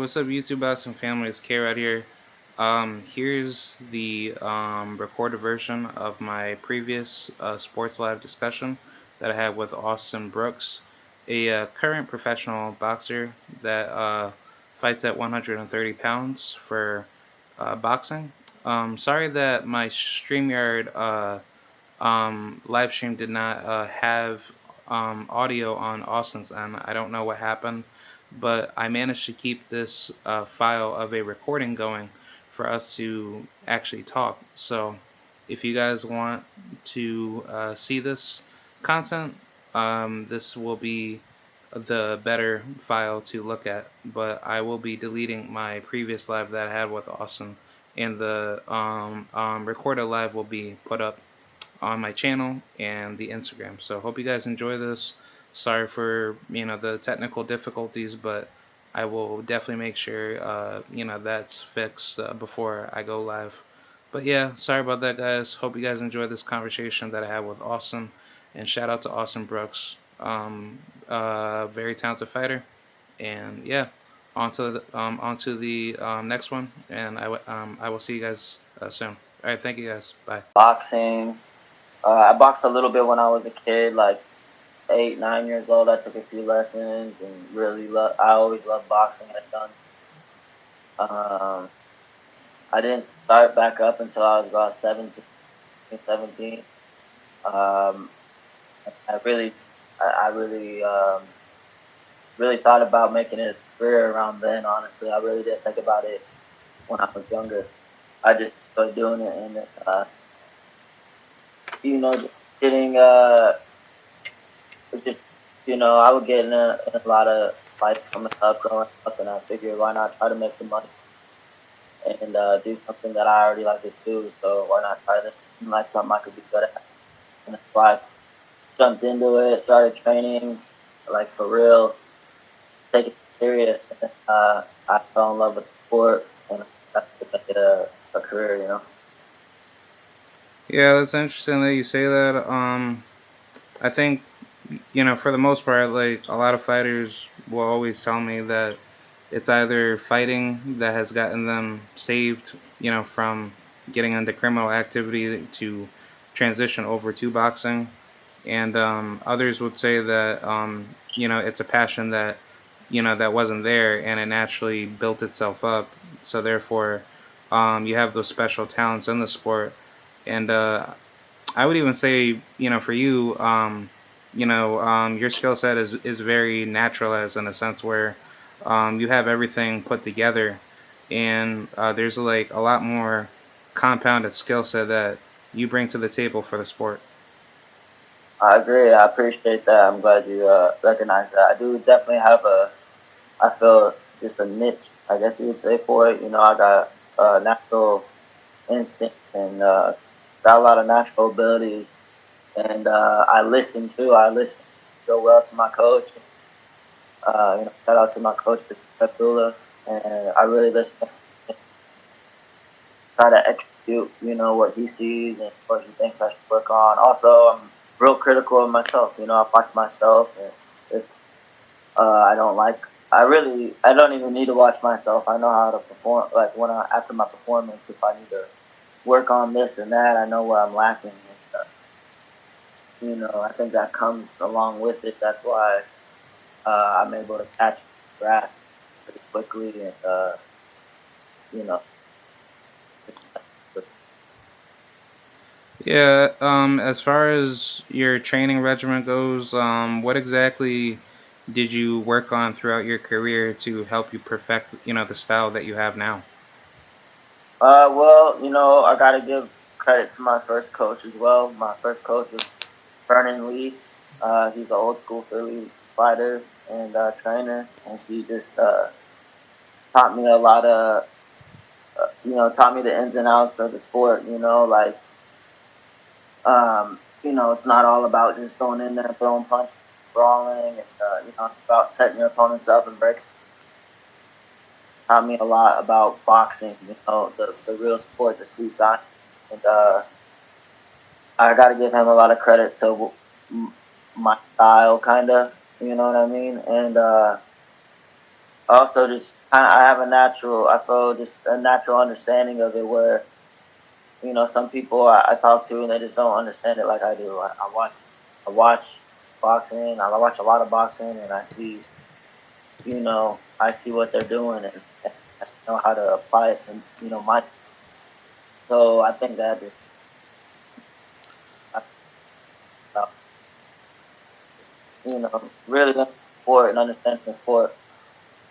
what's up, YouTube Boxing family? It's K right here. Here's the recorded version of my previous sports live discussion that I had with Austin Brooks, a current professional boxer that fights at 130 pounds for boxing. Sorry that my StreamYard live stream did not have audio on Austin's end. I don't know what happened, but I managed to keep this file of a recording going for us to actually talk. So if you guys want to see this content, this will be the better file to look at. But I will be deleting my previous live that I had with Austin, and the recorded live will be put up on my channel and the Instagram. So hope you guys enjoy this. Sorry for the technical difficulties, but I will definitely make sure that's fixed before I go live. But yeah, sorry about that, guys. Hope you guys enjoy this conversation that I had with Austin, and shout out to Austin Brooks, very talented fighter. And yeah, on to the next one, and I will see you guys soon. All right, thank you guys. Bye. Boxing. I boxed a little bit when I was a kid, like 8, 9 years old. I took a few lessons and really I always loved boxing. Um, I didn't start back up until I was about 17. Um, I really, really thought about making it a career around then. Honestly, I really didn't think about it when I was younger. I just started doing it, and getting just I would get in a lot of fights coming up, growing up, and I figured why not try to make some money and do something that I already like to do. So why not try this like something I could be good at? And that's why I jumped into it, started training like for real, take it serious. And, I fell in love with the sport, and that's to make it a career. Yeah, that's interesting that you say that. I think, for the most part, like a lot of fighters will always tell me that it's either fighting that has gotten them saved, from getting into criminal activity to transition over to boxing, and others would say that it's a passion that that wasn't there and it naturally built itself up. So therefore, you have those special talents in the sport, and I would even say, for you, your skill set is very naturalized in a sense where you have everything put together, and there's like a lot more compounded skill set that you bring to the table for the sport. I agree. I appreciate that. I'm glad you recognize that. I do definitely have I feel just a niche, I guess you would say, for it. I got natural instinct and got a lot of natural abilities. And I listen too. I listen so well to my coach. Shout out to my coach, Abdullah. And I really listen, try to execute, what he sees and what he thinks I should work on. Also, I'm real critical of myself. I watch myself, and if I don't like, I don't even need to watch myself. I know how to perform. Like after my performance, if I need to work on this and that, I know where I'm lacking. And, I think that comes along with it. That's why I'm able to catch grasp pretty quickly, and you know. Yeah, as far as your training regimen goes, what exactly did you work on throughout your career to help you perfect, the style that you have now? Well, I gotta give credit to my first coach as well. My first coach was Vernon Lee. He's an old school Philly fighter and trainer, and he just taught me a lot of, taught me the ins and outs of the sport. It's not all about just going in there and throwing punches, brawling, and it's about setting your opponents up and breaking. Taught me a lot about boxing. The real sport, the sweet science, and I got to give him a lot of credit to my style, kind of. You know what I mean? And also just I have a natural, I feel just a natural understanding of it where, some people I talk to and they just don't understand it like I do. I watch boxing, I watch a lot of boxing and I see what they're doing and I know how to apply it to, my, so I think that just, uh, really learning the sport and understanding the sport.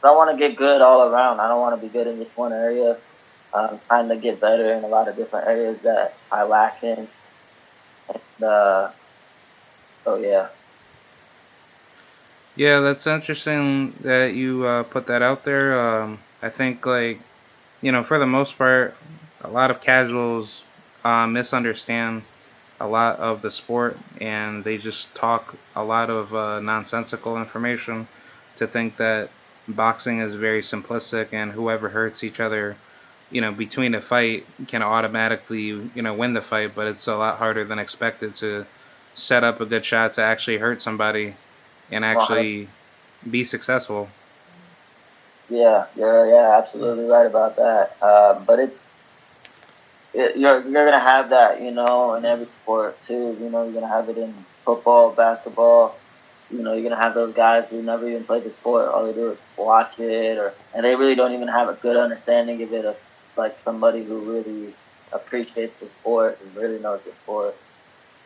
I want to get good all around. I don't want to be good in just one area. I'm trying to get better in a lot of different areas that I lack in. And, so yeah. Yeah, that's interesting that you put that out there. I think, like, for the most part, a lot of casuals misunderstand a lot of the sport, and they just talk a lot of nonsensical information to think that boxing is very simplistic and whoever hurts each other, between a fight can automatically, win the fight. But it's a lot harder than expected to set up a good shot to actually hurt somebody and 100. actually be successful. Yeah, yeah, absolutely right about that. But you're gonna have that, in every sport too. You're gonna have it in football, basketball. You're gonna have those guys who never even played the sport. All they do is watch it, and they really don't even have a good understanding of it. Of like somebody who really appreciates the sport and really knows the sport.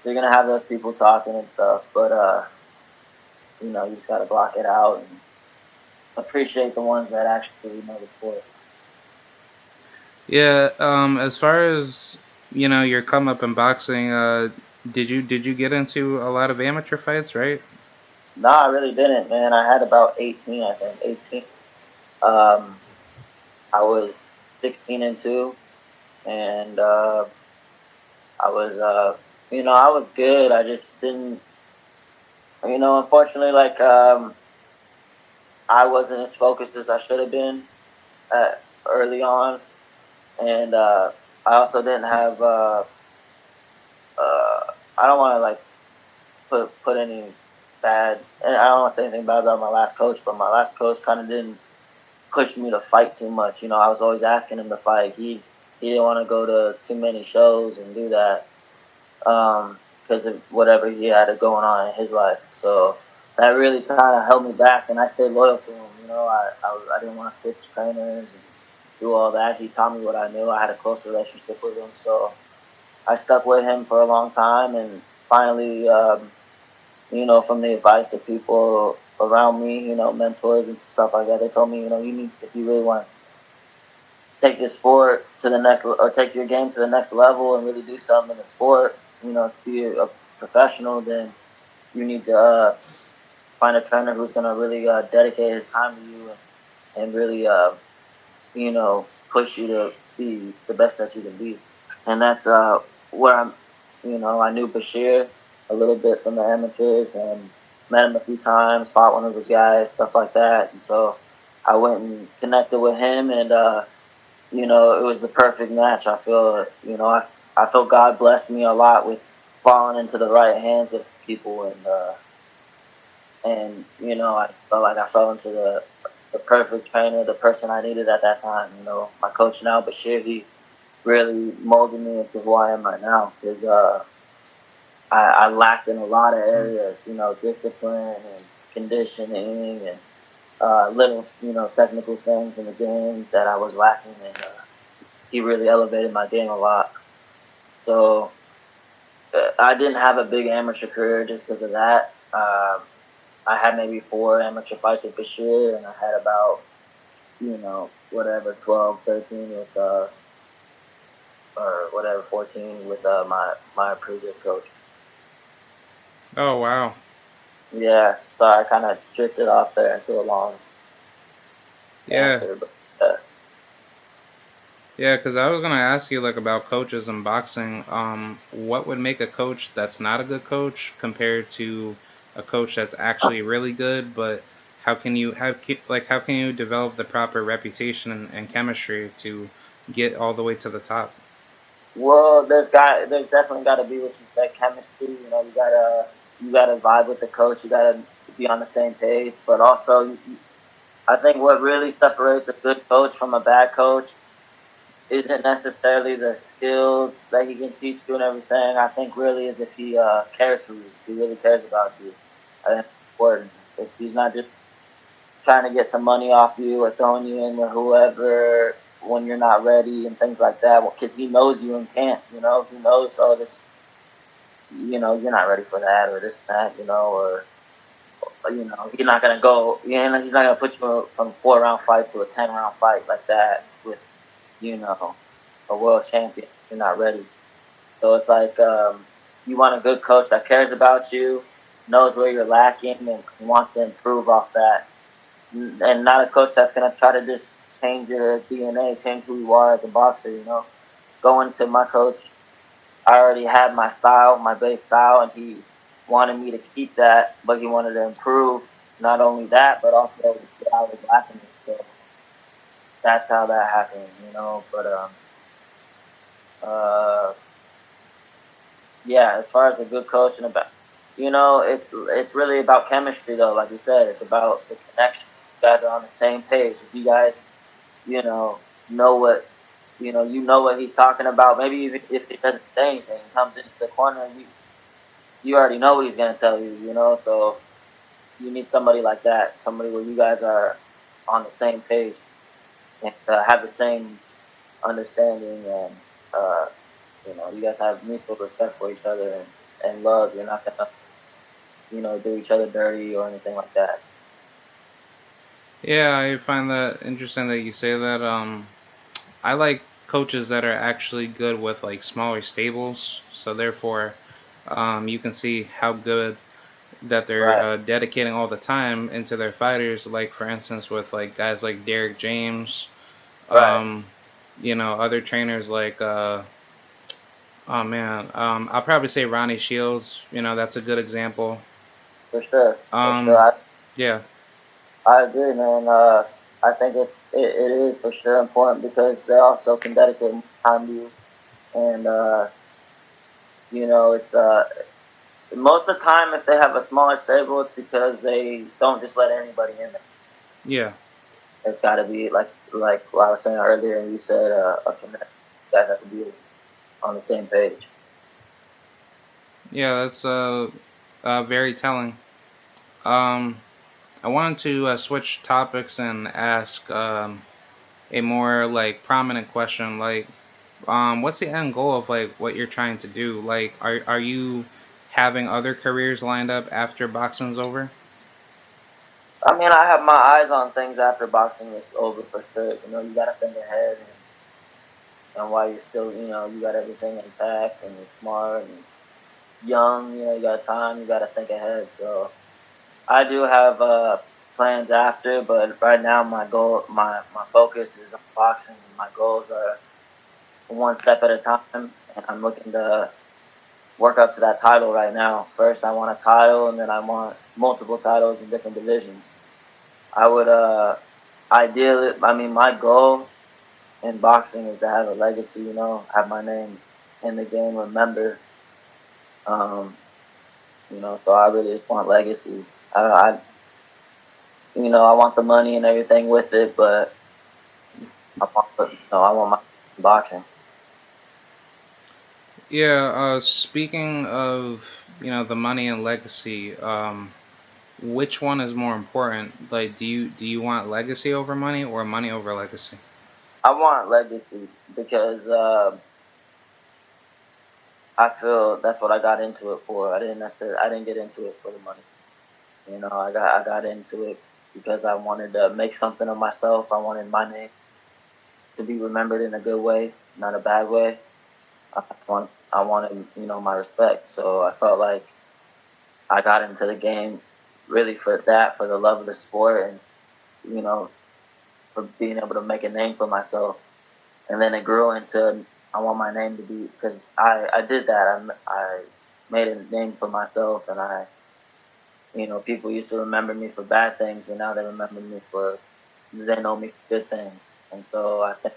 So you're gonna have those people talking and stuff, but you just gotta block it out and appreciate the ones that actually know the sport. Yeah. As far as your come up in boxing, did you get into a lot of amateur fights, right? No, I really didn't, man. I had about 18, I think. 18. Um, I was 16 and two, and I was, I was good. I just didn't, unfortunately, like, I wasn't as focused as I should have been early on, and I also didn't have, uh, I don't want to like put any bad, and I don't want to say anything bad about my last coach, but my last coach kind of didn't push me to fight too much. I was always asking him to fight. He didn't want to go to too many shows and do that because of whatever he had going on in his life. So that really kind of held me back, and I stayed loyal to him. I didn't want to switch trainers and do all that. He taught me what I knew. I had a close relationship with him, so I stuck with him for a long time, and finally, from the advice of people around me, mentors and stuff like that, they told me, you need, if you really want to take this sport to the next, or take your game to the next level and really do something in the sport, to be a professional, then you need to find a trainer who's going to really dedicate his time to you and really, push you to be the best that you can be. And that's where I knew Bashir a little bit from the amateurs and met him a few times, fought one of his guys, stuff like that. And so I went and connected with him, and it was the perfect match. I feel, I feel God blessed me a lot with falling into the right hands of people, and I felt like I fell into the perfect trainer, the person I needed at that time. My coach now, Bashir, he really molded me into who I am right now. Because I lacked in a lot of areas, discipline and conditioning and little, technical things in the game that I was lacking, and he really elevated my game a lot. So I didn't have a big amateur career just because of that. I had maybe 4 amateur fights with Bashir, and I had about, whatever, 12, 13 with, or whatever, 14 with my previous coach. Oh wow. Yeah, so I kind of drifted off there into a long Yeah. answer, but Yeah, because I was gonna ask you like about coaches in boxing. What would make a coach that's not a good coach compared to a coach that's actually really good? But how can you develop the proper reputation and chemistry to get all the way to the top? well, there's definitely got to be what you said, chemistry. You gotta vibe with the coach. You gotta be on the same page, but also I think what really separates a good coach from a bad coach isn't necessarily the skills that he can teach you and everything. I think really is if he cares for you, if he really cares about you. I think it's important. If he's not just trying to get some money off you or throwing you in with whoever when you're not ready and things like that, because he knows you and can't. He knows, oh, this, you're not ready for that or this and that, or he's not gonna go. He's not gonna put you from a 4 round fight to a 10 round fight like that with you know a world champion. You're not ready. So it's like you want a good coach that cares about you, knows where you're lacking, and wants to improve off that, and not a coach that's gonna try to just change your DNA, change who you are as a boxer. Going to my coach, I already had my style, my base style, and he wanted me to keep that, but he wanted to improve not only that, but also what I was lacking. So that's how that happened. But uh, yeah, as far as a good coach and it's really about chemistry though. Like you said, it's about the connection. You guys are on the same page. If you guys, you know what, you know what he's talking about. Maybe even if he doesn't say anything, he comes into the corner and you already know what he's gonna tell you. So you need somebody like that, somebody where you guys are on the same page and have the same understanding, and you guys have mutual respect for each other and love. You're not gonna do each other dirty or anything like that. Yeah, I find that interesting that you say that. I like coaches that are actually good with like smaller stables, so therefore, you can see how good that they're Right, dedicating all the time into their fighters. Like for instance, with like guys like Derek James, right, um, other trainers like oh man, I'll probably say Ronnie Shields. That's a good example. for sure, for sure. Um, I, yeah, I agree, man. I think it is for sure important because they also can dedicate more time to you, and it's most of the time if they have a smaller stable, it's because they don't just let anybody in there. yeah, It's got to be like what I was saying earlier, and you said a connection. You guys have to be on the same page. yeah. That's very telling. Um, I wanted to switch topics and ask a more like prominent question, like what's the end goal of like what you're trying to do? Like, are you having other careers lined up after boxing's over? I mean, I have my eyes on things after boxing is over for sure. You got to think ahead, and while you're still, you got everything intact and you're smart and young, you got time, you got to think ahead. So I do have plans after, but right now my focus is on boxing. My goals are one step at a time, and I'm looking to work up to that title right now. First, I want a title, and then I want multiple titles in different divisions. I would ideally, I mean, my goal in boxing is to have a legacy. Have my name in the game, remember. Um, so I really just want legacy. I want the money and everything with it, but I want my boxing. Yeah. Speaking of the money and legacy, which one is more important? Like, do you want legacy over money or money over legacy? I want legacy because I feel that's what I got into it for. I didn't get into it for the money. I got into it because I wanted to make something of myself. I wanted my name to be remembered in a good way, not a bad way. I wanted my respect. So I felt like I got into the game really for that, for the love of the sport, and you know for being able to make a name for myself. And then it grew into I want my name to be, because I did that. I made a name for myself, and people used to remember me for bad things, and now they know me for good things. And so I think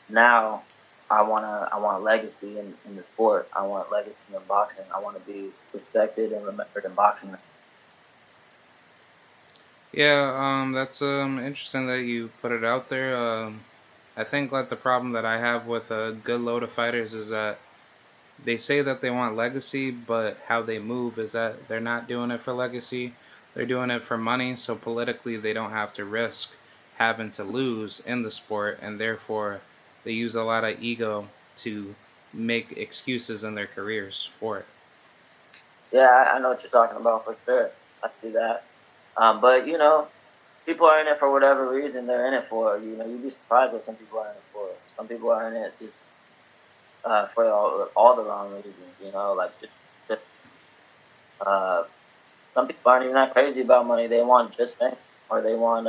now I want legacy in the sport. I want legacy in boxing. I want to be respected and remembered in boxing. Yeah, that's interesting that you put it out there. I think like the problem that I have with a good load of fighters is that they say that they want legacy, but how they move is that they're not doing it for legacy. They're doing it for money. So politically, they don't have to risk having to lose in the sport, and therefore, they use a lot of ego to make excuses in their careers for it. Yeah, I know what you're talking about for sure. I see that. But people are in it for whatever reason they're in it for. You'd be surprised what some people are in it for. Some people are in it just for all the wrong reasons. Like just uh, some people aren't even that crazy about money. They want just fame, or they want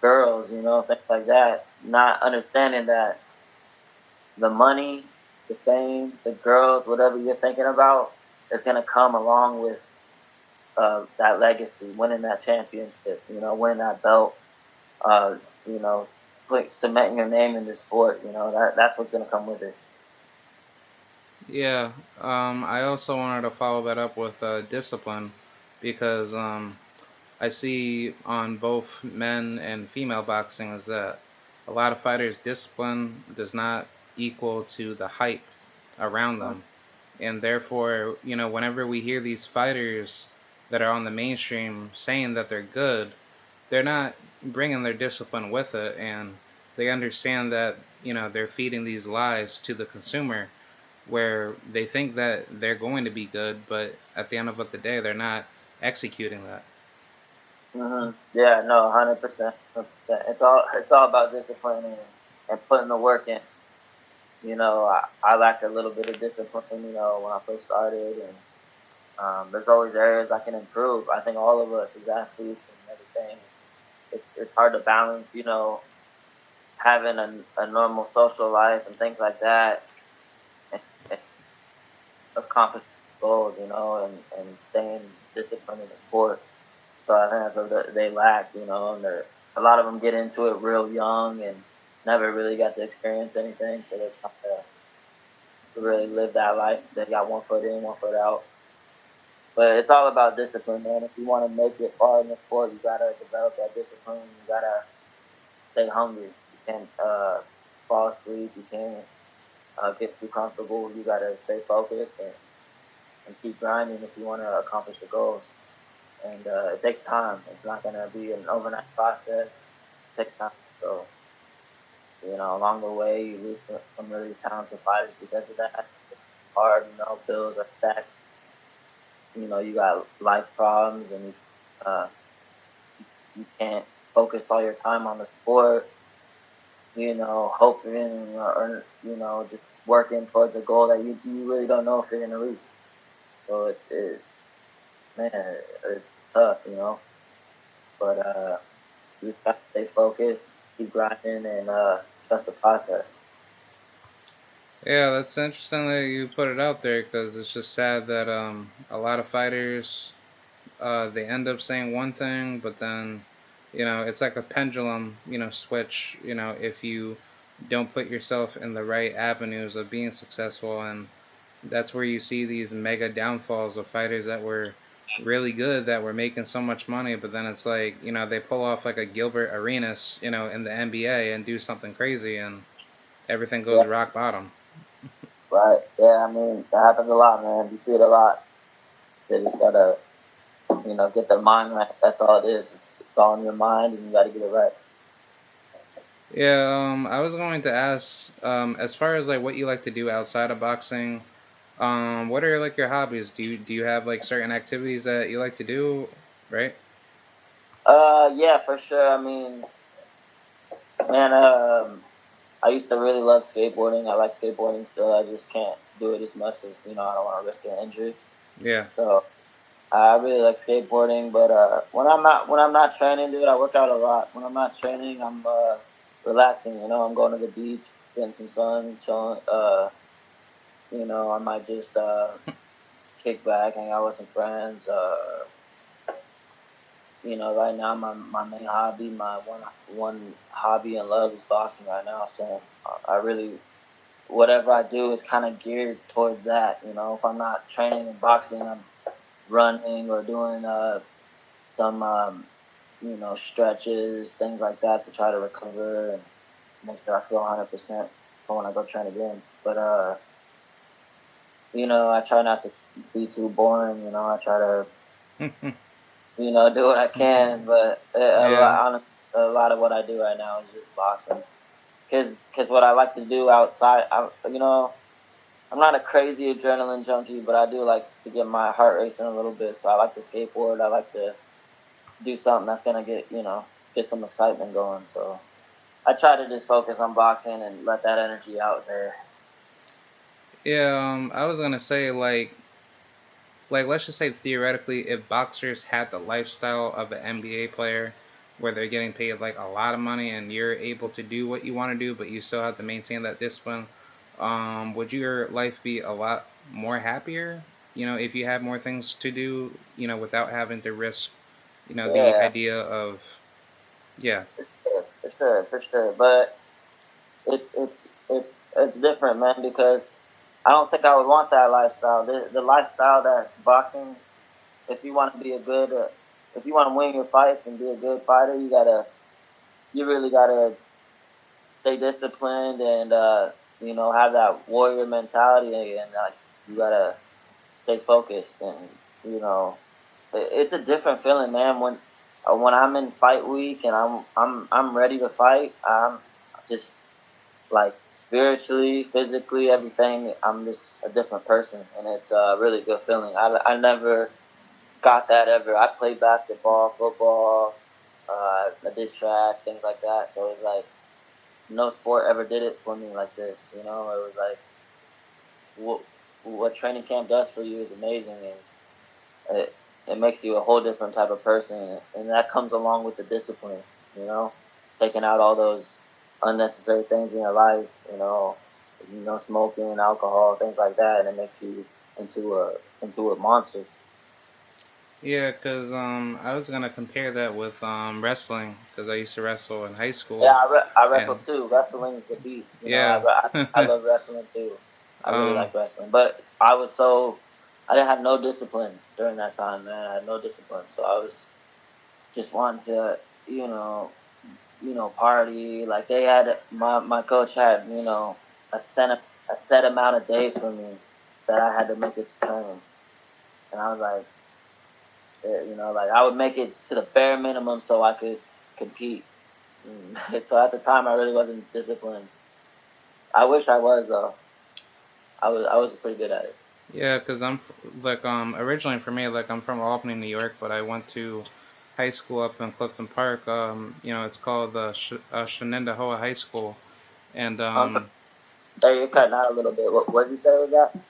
girls. Things like that. Not understanding that the money, the fame, the girls, whatever you're thinking about, is gonna come along with that legacy, winning that championship. Winning that belt. Uh, you know, cementing your name in this sport. That's what's gonna come with it. Yeah, I also wanted to follow that up with discipline because I see on both men and female boxing is that a lot of fighters' discipline does not equal to the hype around them. And therefore, whenever we hear these fighters that are on the mainstream saying that they're good, they're not bringing their discipline with it. And they understand that, they're feeding these lies to the consumer where they think that they're going to be good, but at the end of the day, they're not executing that. Yeah, no, 100%. It's all about discipline and putting the work in. I lacked a little bit of discipline. When I first started, and there's always areas I can improve. I think all of us as athletes and everything, it's hard to balance. Having a normal social life and things like that, and accomplish goals. And staying disciplined in the sport. So I think that's what they lack. And a lot of them get into it real young and never really got to experience anything. So they're trying to really live that life. They got one foot in, one foot out. But it's all about discipline, man. If you want to make it far in the sport, you gotta develop that discipline. You gotta stay hungry. You can't fall asleep. You can't get too comfortable. You gotta stay focused and keep grinding if you want to accomplish the goals. And it takes time. It's not gonna be an overnight process. It takes time. So along the way, you lose some really talented fighters because of that. It's hard. Bills are stacked. You got life problems, and uh, you can't focus all your time on the sport. Hoping or just working towards a goal that you really don't know if you're gonna reach. So man, it's tough. But you just have to stay focused, keep grinding, and trust the process. Yeah, that's interesting that you put it out there because it's just sad that a lot of fighters they end up saying one thing, but then it's like a pendulum switch. If you don't put yourself in the right avenues of being successful, and that's where you see these mega downfalls of fighters that were really good that were making so much money, but then it's like they pull off like a Gilbert Arenas in the NBA and do something crazy, and everything Yeah, goes rock bottom. right. Yeah, I mean that happens a lot, man. You see it a lot. They just gotta, get their mind right. That's all it is. It's all in your mind, and you gotta get it right. Yeah, I was going to ask, as far as like what you like to do outside of boxing, what are like your hobbies? Do you have like certain activities that you like to do, right? Yeah, for sure. I mean, man, I used to really love skateboarding. I like skateboarding still. I just can't do it as much because I don't want to risk an injury. Yeah. So I really like skateboarding, but when I'm not training, dude, I work out a lot. When I'm not training, I'm relaxing. I'm going to the beach, getting some sun, chilling. I might just kick back, hang out with some friends. Right now my main hobby, my one hobby and love is boxing right now. So I really whatever I do is kind of geared towards that. If I'm not training in boxing, I'm running or doing some stretches, things like that to try to recover and make sure I feel 100% for when I go train again. But I try not to be too boring. I try to do what I can. But Yeah. a lot of what I do right now is just boxing. Cause what I like to do outside, I'm not a crazy adrenaline junkie, but I do like to get my heart racing a little bit. So I like to skateboard. I like to do something that's gonna get some excitement going. So I try to just focus on boxing and let that energy out there. Yeah, I was gonna say like let's just say theoretically, if boxers had the lifestyle of an NBA player, where they're getting paid like a lot of money and you're able to do what you want to do, but you still have to maintain that discipline, would your life be a lot more happier? If you had more things to do, without having to risk, the Yeah, idea of yeah, for sure. But it's different, man, because I don't think I would want that lifestyle. The lifestyle that boxing, if you want to be a good, if you want to win your fights and be a good fighter, you really gotta stay disciplined and have that warrior mentality and you gotta stay focused and you know it's a different feeling, man. When I'm in fight week and I'm ready to fight, I'm just like spiritually, physically, everything. I'm just a different person, and it's a really good feeling. I never got that ever. I played basketball, football, I did track, things like that. So it's like no sport ever did it for me like this. It was like what what training camp does for you is amazing, and it makes you a whole different type of person, and that comes along with the discipline. You know, taking out all those unnecessary things in your life. Smoking, alcohol, things like that, and it makes you into a monster. yeah. Because I was gonna compare that with wrestling because I used to wrestle in high Yeah, school, I wrestle and too. Wrestling is a beast. yeah. I love wrestling too. I really um like wrestling, but I didn't have no discipline during that time, man. I had no discipline, so I was just wanting to, party. Like they had my coach had, a set amount of days for me that I had to make it to training, and I was like, like I would make it to the bare minimum so I could compete. So at the time, I really wasn't disciplined. I wish I was though. I was pretty good at it. Yeah, because like originally for me, like I'm from Albany, New York, but I went to high school up in Clifton Park. It's called Shenendehowa High School, and I'm sorry, hey, you're cutting out a little bit. What did you say was that?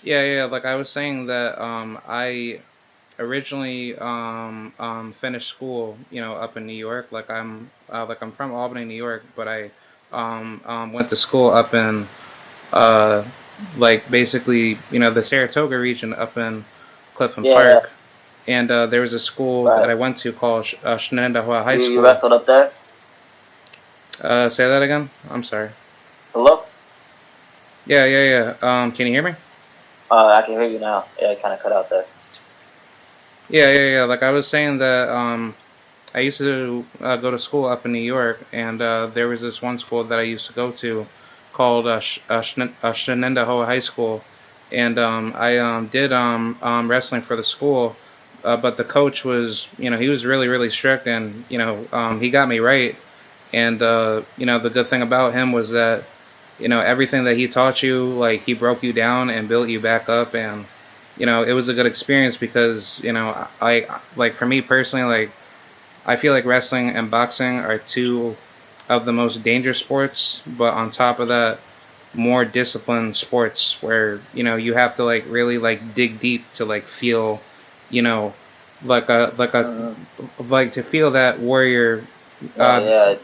yeah, yeah. Like I was saying that I originally finished school, up in New York. Like I'm from Albany, New York, but I went to school up in uh, like basically the Saratoga region up in Clifton Yeah, yeah, Park, and there was a school that right. I went to called Shenandoah High You School. wrestled up there? Say that again. I'm sorry. Hello? Yeah, yeah, yeah. Can you hear me? I can hear you now. Yeah, it kind of cut out there. Yeah, yeah, yeah. Like I was saying that I used to go to school up in New York, and there was this one school that I used to go to called Shenandoah High School, and I did wrestling for the school, but the coach was, he was really, really strict, and he got me right, and the good thing about him was that everything that he taught you, like he broke you down and built you back up, and it was a good experience because like for me personally, like I feel like wrestling and boxing are two of the most dangerous sports, but on top of that, more disciplined sports where you have to like really like dig deep to like feel, you know, like a Hmm. like to feel that warrior. No, Uh,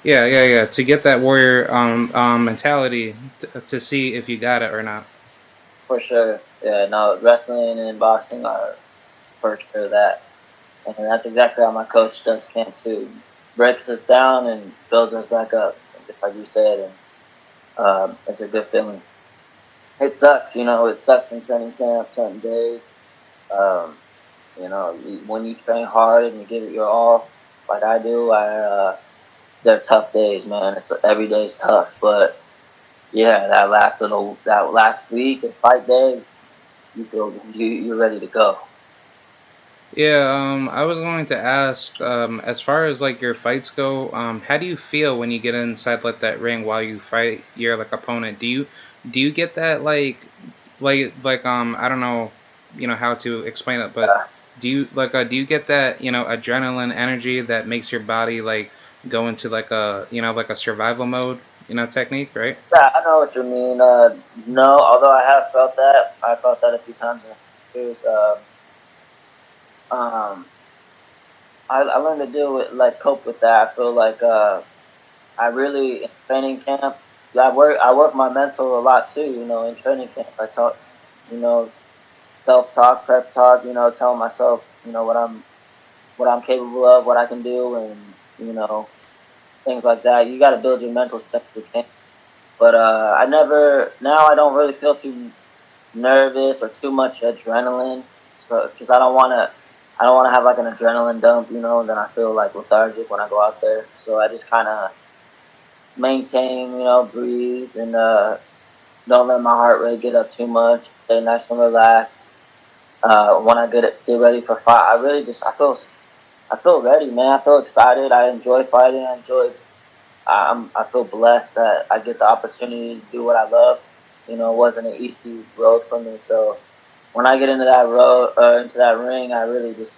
yeah, yeah, yeah, yeah. To get that warrior mentality to see if you got it or not. for sure. Yeah, no, wrestling and boxing are for sure that. And that's exactly how my coach does camp too. Breaks us down and builds us back up, just like you said. And it's a good feeling. It sucks, it sucks in training camp certain days. Um, When you train hard and you give it your all, like I do, they're tough days, man. It's every day's tough, but yeah, that last week and fight day, you're ready to go. Yeah, I was going to ask, as far as like your fights go, how do you feel when you get inside like that ring while you fight your like opponent? Do you get that I don't know, how to explain it, but Uh, do you get that, adrenaline energy that makes your body like go into like a, like a survival mode, technique, right? yeah, I know what you mean. No, although I have felt that, I felt that a few times in the years. Um, I learned to deal with like cope with that. I feel like I really in training camp. I work my mental a lot too. In training camp, I talk, you know, self talk, prep talk. Telling myself, what I'm capable of, what I can do, and things like that. You got to build your mental strength as you can. But I don't really feel too nervous or too much adrenaline. So, because I don't want to have like an adrenaline dump, and then I feel like lethargic when I go out there. So I just kind of maintain, breathe and don't let my heart rate get up too much. Stay nice and relaxed. When I get ready for fight, I feel ready, man. I feel excited. I enjoy fighting. I feel blessed that I get the opportunity to do what I love. It wasn't an easy road for me. So when I get into that ring, I really just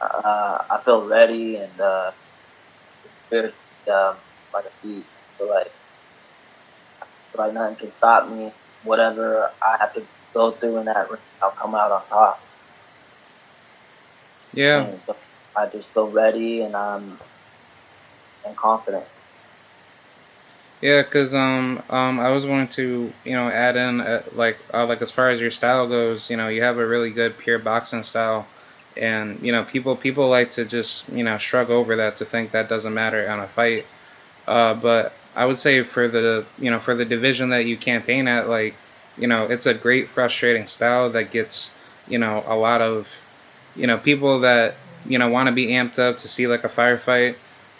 I feel ready and spiritually, like a beast. So like nothing can stop me. Whatever I have to go through in that ring, I'll come out on top. Yeah. And so I just feel ready and confident. Yeah, cause I was going to, add in, like as far as your style goes, you have a really good pure boxing style, and people like to just, shrug over that, to think that doesn't matter on a fight. But I would say for the, for the division that you campaign at, like, it's a great frustrating style that gets, a lot of, people that, want to be amped up to see like a firefight,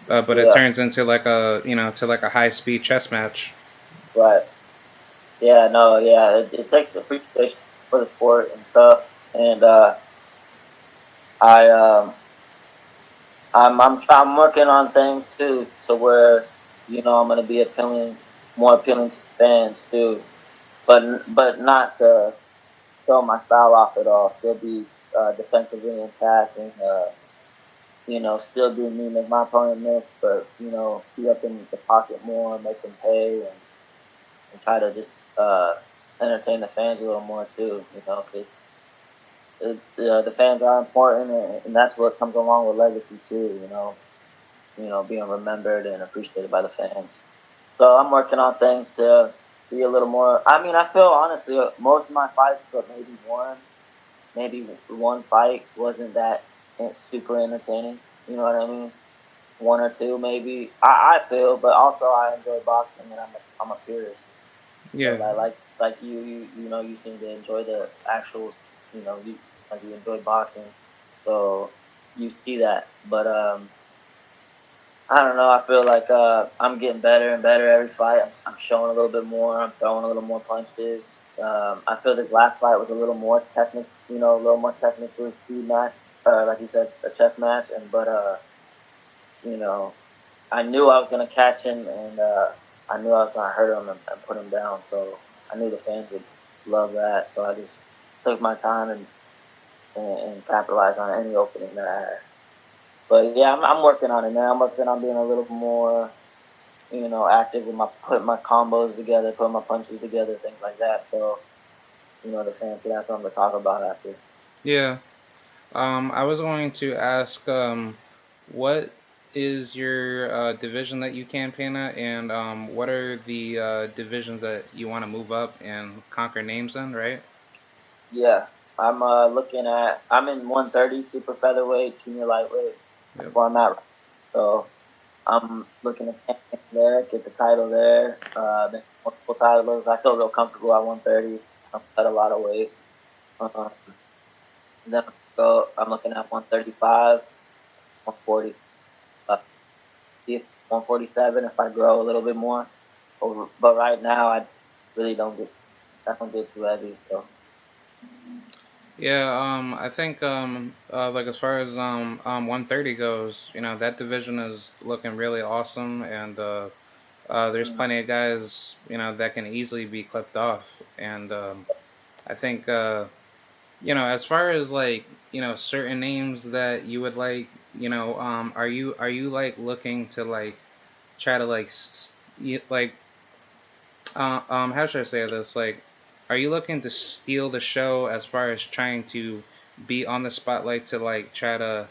but it Yeah, turns into like a, to like a high speed chess match. right. Yeah, no, yeah. It takes appreciation for the sport and stuff. And I I'm working on things too, to where I'm gonna be more appealing to fans too, but not to throw my style off at all. Still be defensively intact and still do me, make my opponent miss, but be up in the pocket more, make them pay, and try to just entertain the fans a little more too. Because the fans are important, and that's what comes along with legacy too. Being remembered and appreciated by the fans. So I'm working on things to be a little more. I mean, I feel honestly, most of my fights, but maybe one fight wasn't that super entertaining. You know what I mean? One or two, maybe. I feel, but also I enjoy boxing, and I'm a purist. So Yeah. like you seem to enjoy the actual, you enjoy boxing, so you see that. But I don't know. I feel like I'm getting better and better every fight. I'm showing a little bit more. I'm throwing a little more punches. I feel this last fight was a little more technical, a little more technically speed match, like you said, a chess match. You know, I knew I was gonna catch him, and I knew I was gonna hurt him and put him down. So I knew the fans would love that. So I just took my time and capitalized on any opening that I had. But yeah, I'm working on it, man. I'm working on being a little more active with my putting my combos together, putting my punches together, things like that. So the fans can have something to talk about after. Yeah. I was going to ask, what is your division that you campaign at, and what are the divisions that you want to move up and conquer names in, right? Yeah, I'm in 130 super featherweight, junior lightweight. That's Yep. where I'm at. So I'm looking to campaign there, get the title there. Been multiple titles. I feel real comfortable at 130. I've cut a lot of weight. Um, Then I'm looking at 135, 140, if 147 if I grow a little bit more. But right now, really don't get I don't get too heavy. So Yeah, I think like as far as 130 goes, that division is looking really awesome, and there's mm, plenty of guys that can easily be clipped off, and I think as far as like certain names that you would like, are you like looking to like try to like like how should I say this? Like, are you looking to steal the show as far as trying to be on the spotlight to like try to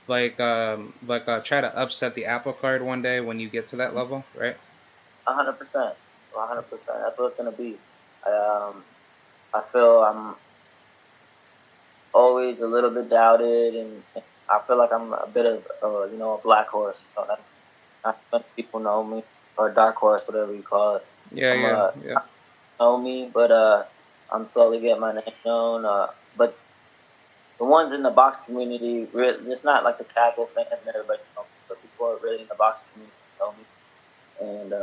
try to upset the apple card one day when you get to that level, right? 100%, 100%. That's what it's gonna be. Um, I feel I'm always a little bit doubted, and I feel like I'm a bit of a black horse. Not many people know me, or dark horse, whatever you call it. Yeah, I'm yeah, yeah, know me, but I'm slowly getting my name known. But the ones in the box community, it's not like the casual fans and everybody know me, but people are really in the box community know me. And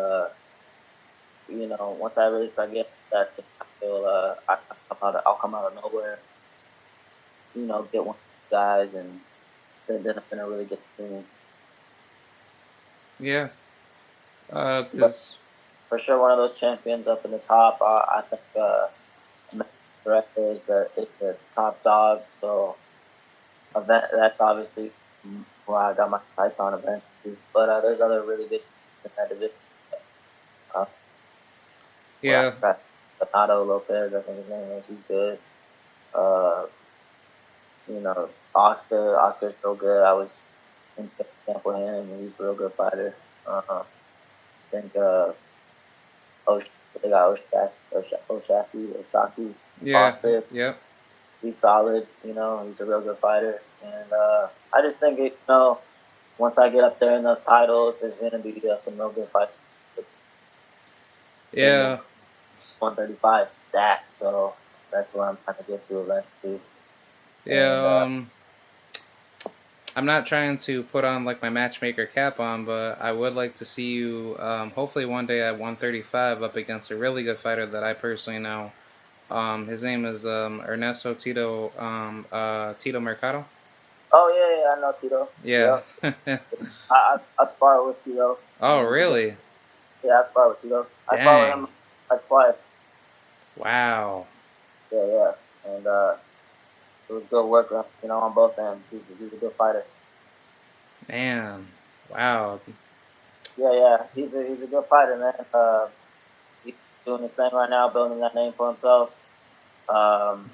once I really start getting that scene, I feel I'll come out of nowhere, get one of these guys, and then I'm gonna really get the scene. yeah. But Cause for sure, one of those champions up in the top, I think director is the top dog. So that's obviously where I got my sights on eventually. But there's other really good in that division. Uh, where I yeah, got Donato Lopez, I think his name is. He's good. Uh, Oscar's so good. I was in camp with him, and he's a real good fighter. I think Osh- they got Oshaki, yeah, Foster. yeah, He's solid. He's a real good fighter, and I just think once I get up there in those titles, there's gonna be some real good fights. And then yeah, 135 stacked, so that's where I'm trying to get to eventually. And yeah. I'm not trying to put on like my matchmaker cap on, but I would like to see you, hopefully one day at 135 up against a really good fighter that I personally know. His name is Ernesto Tito Mercado. oh yeah, I know Tito. Yeah. Yep, I spar with Tito, Oh, and he's a good. really? Yeah, I spar with Tito. I spar with Dang. him like twice. Wow. Yeah, yeah, and it was good work, on both ends. He's a good fighter. Man. Wow. Yeah, yeah, he's a good fighter, man. He's doing his thing right now, building that name for himself. Um,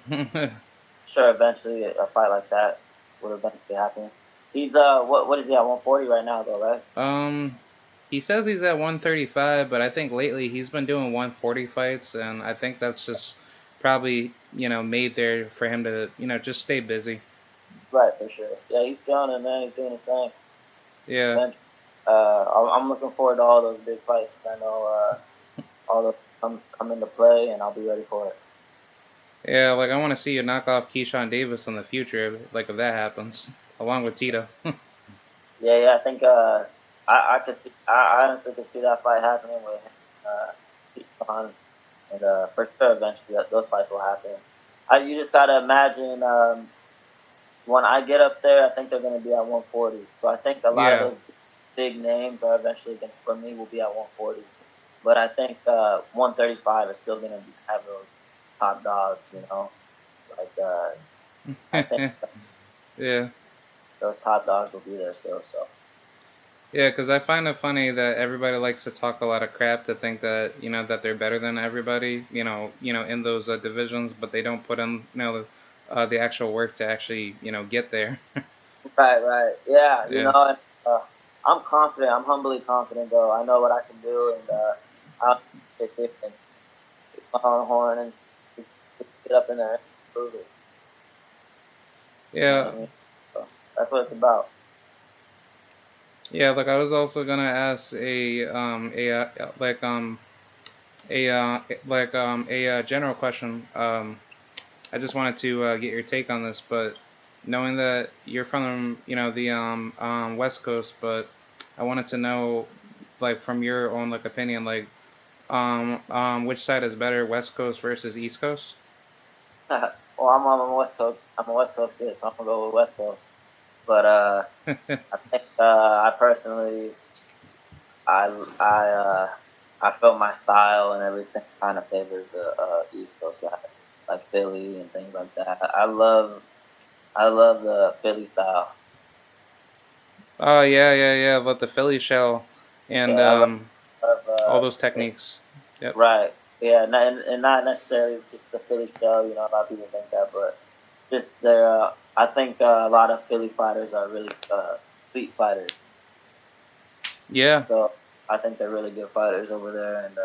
sure, eventually a fight like that would eventually happen. He's what is he at 140 right now though, right? um, he says he's at 135, but I think lately he's been doing 140 fights, and I think that's just probably made there for him to just stay busy. Right, for sure. Yeah, he's killing it, man. He's doing his thing. Yeah. Eventually, I'm looking forward to all those big fights. 'Cause I know all those come into play, and I'll be ready for it. Yeah, like I want to see you knock off Keyshawn Davis in the future, like if that happens, along with Tito. Yeah, yeah. I think I could see. I honestly could see that fight happening with him, Keith Khan, and for sure eventually those fights will happen. You just gotta imagine when I get up there, I think they're gonna be at 140. So I think a lot of Yeah, those big names are eventually gonna for me will be at 140. But I think 135 is still gonna have those top dogs. Like I think yeah, those top dogs will be there still. So yeah. Because I find it funny that everybody likes to talk a lot of crap to think that that they're better than everybody. In those divisions, but they don't put in the actual work to actually get there. right, right, yeah, Yeah, and I'm confident. I'm humbly confident though. I know what I can do, and I'll take it and get my own horn and get up in there and prove it. You know what yeah, I mean? So that's what it's about. yeah. Like I was also gonna ask a general question. I just wanted to get your take on this, but knowing that you're from the West Coast, but I wanted to know like from your own like opinion, like which side is better, West Coast versus East Coast? Well, I'm a West Coast. I'm a West Coast kid, so I'm gonna go with West Coast. But I think I personally, I I uh, I feel my style and everything kind of favors the East Coast guy, like Philly and things like that. I love the Philly style. Oh yeah, yeah, yeah. But the Philly shell Yeah, and love all those it, techniques. Yep. right. Yeah, and not necessarily just the Philly style. You know, a lot of people think that, but just their. I think a lot of Philly fighters are really sweet fighters. Yeah. So I think they're really good fighters over there, and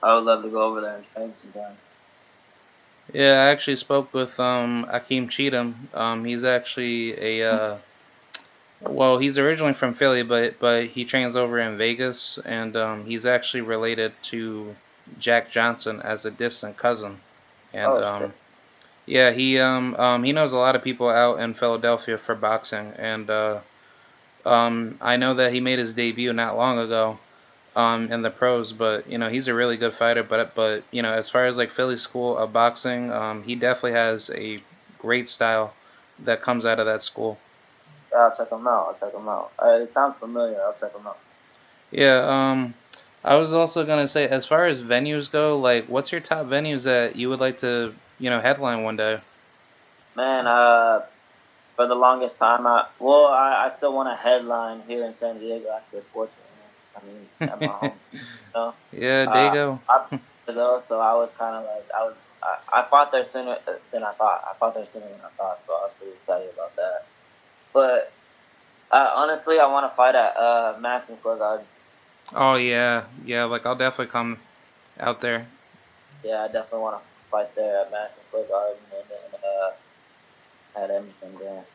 I would love to go over there and train sometime. Yeah, I actually spoke with Akeem Cheatham. He's actually a well, he's originally from Philly, but he trains over in Vegas, and he's actually related to Jack Johnson as a distant cousin. And Oh shit! yeah, he knows a lot of people out in Philadelphia for boxing, and I know that he made his debut not long ago in the pros, but he's a really good fighter. But as far as like Philly school of boxing, he definitely has a great style that comes out of that school. I'll check them out. I'll check them out. It sounds familiar. I'll check them out. Yeah, I was also gonna say, as far as venues go, like, what's your top venues that you would like to, headline one day? Man, for the longest time, I still want a headline here in San Diego after a sports arena. I mean, at my home, you know. Yeah, Uh, Dago. I though, so I was kind of like I fought there sooner than I thought. I fought there sooner than I thought, so I was pretty excited about that. But honestly, I want to fight at Madison Square Garden. Oh yeah, yeah. Like, I'll definitely come out there. Yeah, I definitely want to fight there at Madison Square Garden and then at Emerson Grand.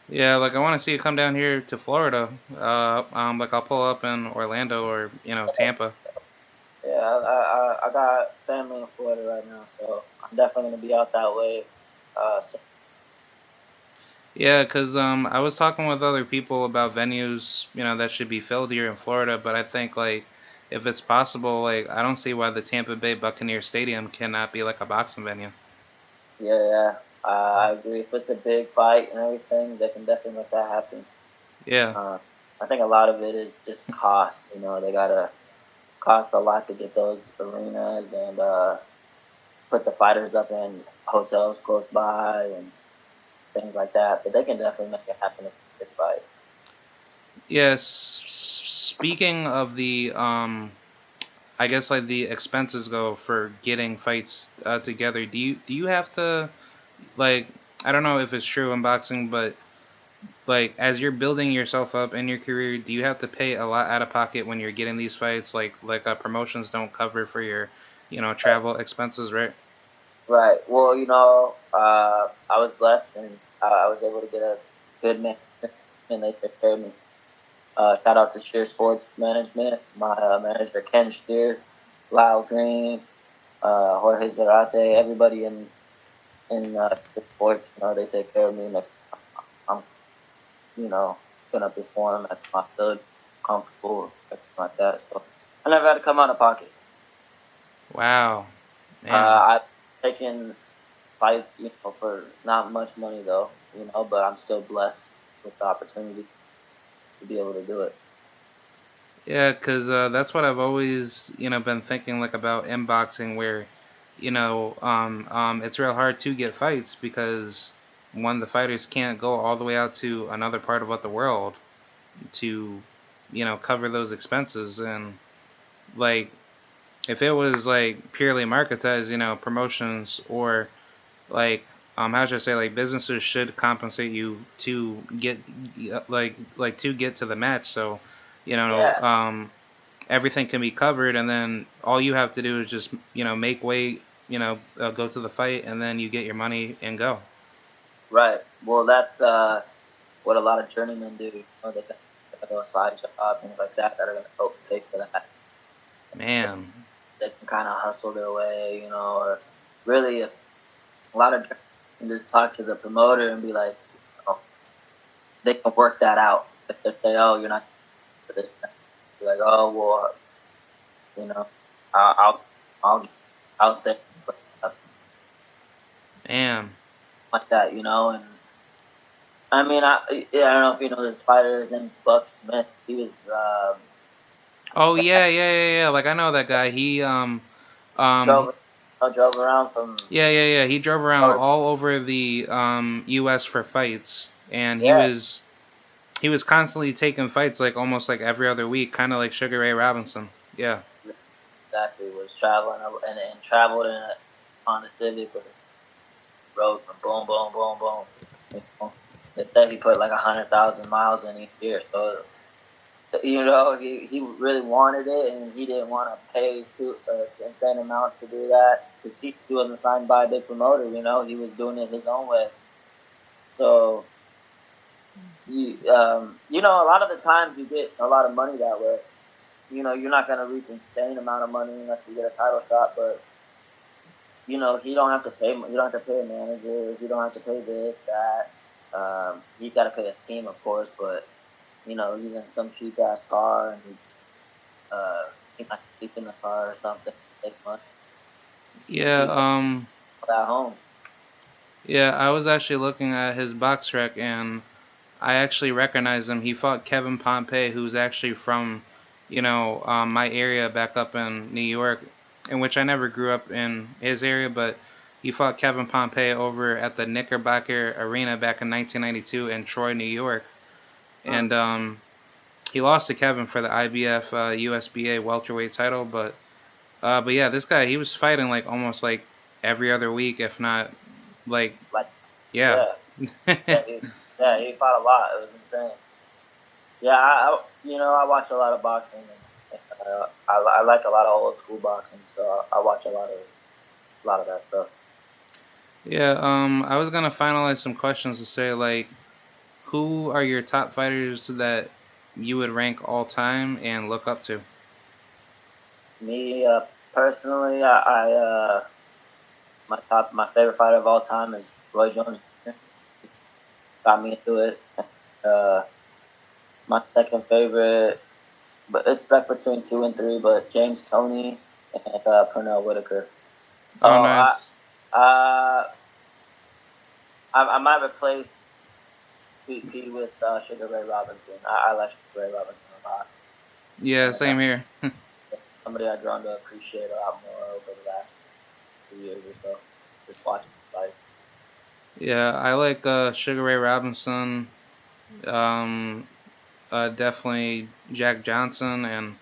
Yeah, like I want to see you come down here to Florida. Like I'll pull up in Orlando or Tampa. Yeah, I got family in Florida right now, so I'm definitely gonna be out that way. So Yeah, cause I was talking with other people about venues, that should be filled here in Florida, but I think like if it's possible, like I don't see why the Tampa Bay Buccaneer Stadium cannot be like a boxing venue. yeah, yeah, I agree. If it's a big fight and everything, they can definitely make that happen. Yeah. Uh, I think a lot of it is just cost. You know, they gotta cost a lot to get those arenas and put the fighters up in hotels close by and things like that. But they can definitely make it happen if it's a big fight. Yes. Speaking of the I guess like the expenses go for getting fights together. Do you have to like I don't know if it's true in boxing, but like as you're building yourself up in your career, do you have to pay a lot out of pocket when you're getting these fights? Like promotions don't cover for your travel expenses, right? Right. Well, I was blessed and I was able to get a good man and they took care of me. Shout out to Sheer Sports Management, my manager Ken Shear, Lyle Green, Jorge Zarate, everybody in Sheer Sports. They take care of me. And if I'm gonna perform at my field, comfortable, everything like that. So I never had to come out of pocket. Wow, man. I've taken fights, for not much money though, but I'm still blessed with the opportunity to be able to do it. Yeah, cause that's what I've always been thinking like about inboxing, where it's real hard to get fights because one the fighters can't go all the way out to another part of the world to cover those expenses, and like if it was like purely marketized, promotions or like how should I say, like businesses should compensate you to get like to get to the match, so you know Yeah, um everything can be covered, and then all you have to do is just make weight, go to the fight, and then you get your money and go. right. Well, that's what a lot of journeymen do. They got a little side job, things like that are going to help pay for that. Man. They can kind of hustle their way, or really, A lot of can just talk to the promoter and be like, they can work that out. If they say, "Oh, you're not for this," be like, "Oh, well, you know, I'll I'll get out there Damn. like that," and I mean, yeah, I don't know if you know this fighter. His name's Buck Smith. He was Oh yeah, yeah, yeah, yeah. Like I know that guy. He drove drove around from yeah, yeah, yeah. He drove around oh, all over the U.S. for fights, and he yeah, was he was constantly taking fights like almost like every other week, kind of like Sugar Ray Robinson. Yeah. exactly. Was traveling and traveled in a Honda Civic with his road from boom, boom, boom, boom. You know, they said he put like 100,000 miles in each year, so he really wanted it, and he didn't want to pay insane amount to do that because he wasn't signed by a big promoter. He was doing it his own way. So a lot of the times you get a lot of money that way. You're not gonna reach insane amount of money unless you get a title shot, but he don't have to pay. You don't have to pay a manager. You don't have to pay this, that. You got to pay his team, of course, but he's in some cheap ass car and he might sleep in the car or something. Take money. Yeah, He can at home. yeah, I was actually looking at his box rec and I actually recognize him. He fought Kevin Pompey, who's actually from, my area back up in New York, in which I never grew up in his area, but he fought Kevin Pompey over at the Knickerbocker Arena back in 1992 in Troy, New York. Mm. And he lost to Kevin for the IBF USBA welterweight title, but yeah, this guy he was fighting like almost like every other week, if not like Like, yeah. yeah, he fought a lot. It was insane. Yeah, I watch a lot of boxing, and I like a lot of old school boxing, so I watch a lot of that stuff. Yeah, I was gonna finalize some questions to say like, who are your top fighters that you would rank all time and look up to? Me personally, my favorite fighter of all time is Roy Jones Jr. He got me into it. Uh, my second favorite, but it's stuck between two and three, but James Toney and Pernell Whitaker. Oh, Oh, nice. uh, I might replace P with Sugar Ray Robinson. I like Sugar Ray Robinson a lot, Yeah, and same here. somebody I've grown to appreciate a lot more over the last 2 years or so. Just watching fights. Yeah, I like Sugar Ray Robinson. Um, Definitely Jack Johnson, and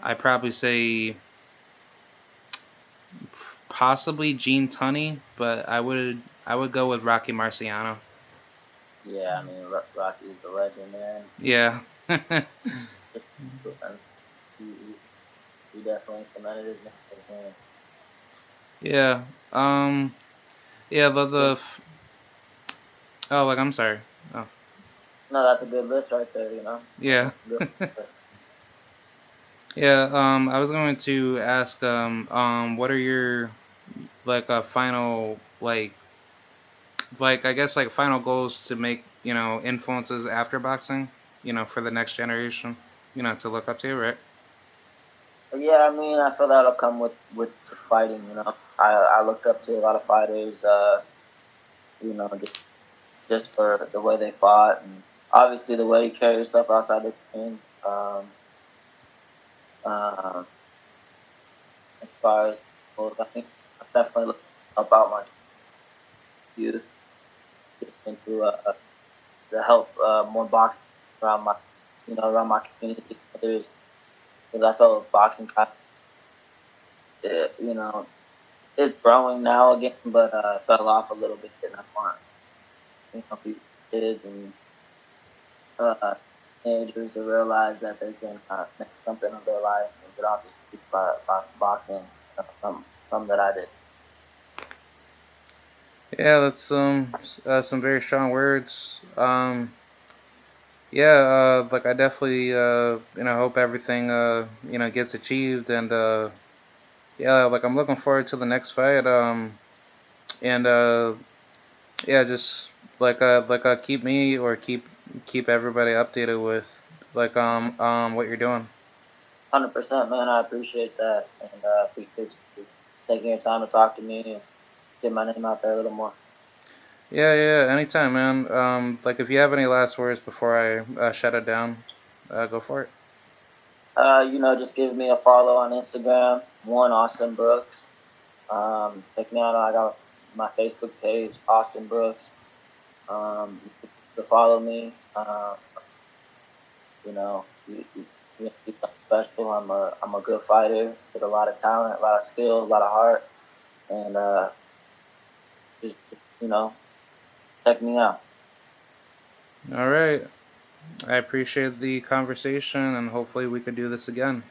I probably say possibly Gene Tunney, but I would go with Rocky Marciano. Yeah, I mean Rocky's a legend, man. Yeah. And he, he definitely cemented his name in the game. Yeah. Um. Yeah. Yeah. Oh, like I'm sorry. Oh. No, that's a good list right there. Yeah. That's a good list. Yeah. I was going to ask. What are your like final like I guess like final goals to make influences after boxing. For the next generation. To look up to, right? But yeah, I mean, I feel that'll come with fighting. I looked up to a lot of fighters. Just for the way they fought, and obviously the way you carry yourself outside the ring. Um, as far as I think I definitely look about my youth into to help more boxing around my community, others, because I feel boxing kind of, it's growing now again, but fell off a little bit, and I want people, kids and uh, teenagers to realize that they can make something of their life and get off the street by boxing. Some that I did. Yeah, that's some very strong words. Yeah, like I definitely hope everything gets achieved and yeah, like I'm looking forward to the next fight. And yeah, just keep me or keep everybody updated with what you're doing. 100%, man. I appreciate that, and appreciate you taking your time to talk to me and get my name out there a little more. Yeah, yeah, anytime, man. If you have any last words before I shut it down, go for it. Just give me a follow on Instagram, one Austin Brooks. Check me out. I got my Facebook page, Austin Brooks. To follow me. You something special. I'm a good fighter with a lot of talent, a lot of skill, a lot of heart, and just check me out. All right. I appreciate the conversation, and hopefully we could do this again.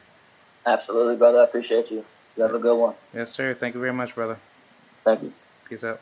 Absolutely, brother. I appreciate you. You have a good one. Yes, sir. Thank you very much, brother. Thank you. Peace out.